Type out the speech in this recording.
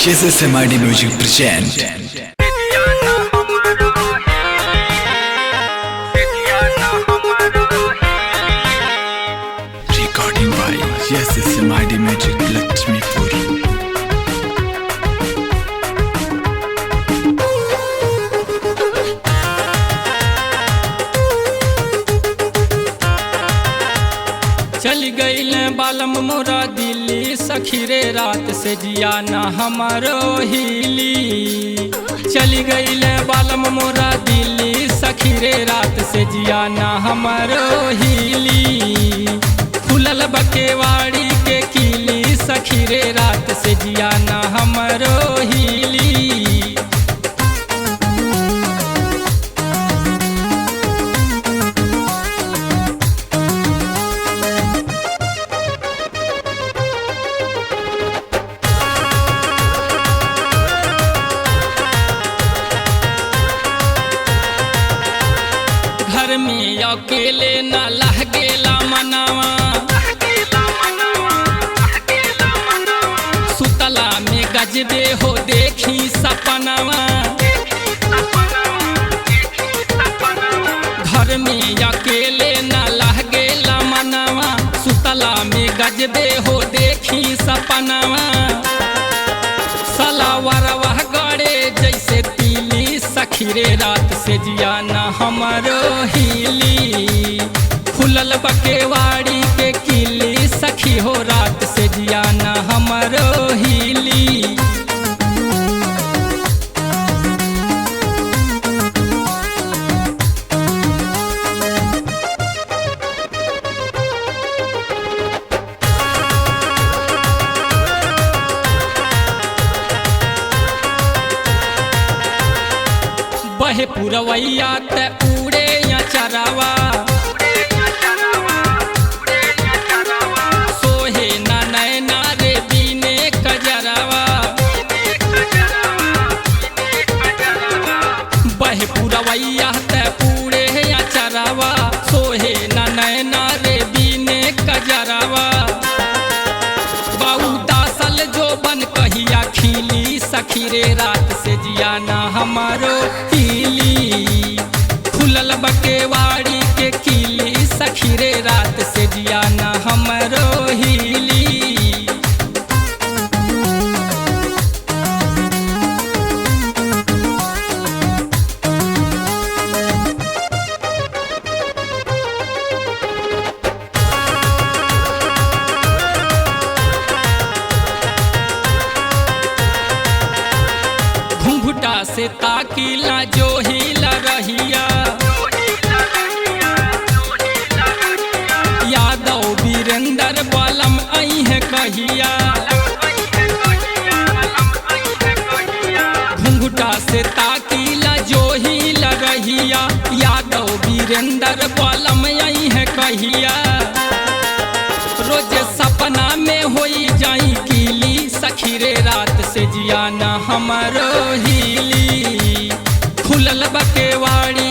SMID Music present recording by SMID Music Lakshmipur। चल गईल बालम मोरा दिल्ली सखी रे रात से जिया न हमारो हिली। चल गईल बालम मोरा दिल्ली सखी रे रात से जिया न हमारो हिली। खुलल बकेवाड़ी के किली सखी रे रात से जिया न हमारो हिली। घर में अकेले न लह गेला मनावा, सुतला में गजबे हो देखी सपनावा। घर में अकेले न लह गेला मनावा, सुतला में गजबे हो देखी सपनावा। सलावरवा गड़े जैसे तीली सखी रे रात से जिया न हमारो हिली। खुलल बकेवाड़ी के किली सखी हो रात से जिया न हमारो हिली। बहे पुरवैया ते उड़े या चरावा, सोहे ना नैना रे बीने कजरावा। बहे पुरवैया ते उड़े या चरावा, सोहे ना नैना रे बीने कजरावा। बाऊ दासल जो बन कहिया खिली सखी रे रात से जिया ना हमारो हिली। खुलल बकेवाड़ी के किली सखी रे रात से जिया ना हमारो हिली। घुंघटा से ताकीला जो हिला रहिया, यादव वीरेंद्र बालम आई है कहिया। घुंघटा से ताकीला जो हिला रहिया, यादव वीरेंद्र बालम आई है कहिया। रोज सपना में होई जाई कीली सखी रे रात से जिया न हमारो हिली। खुलल बकेवाड़ी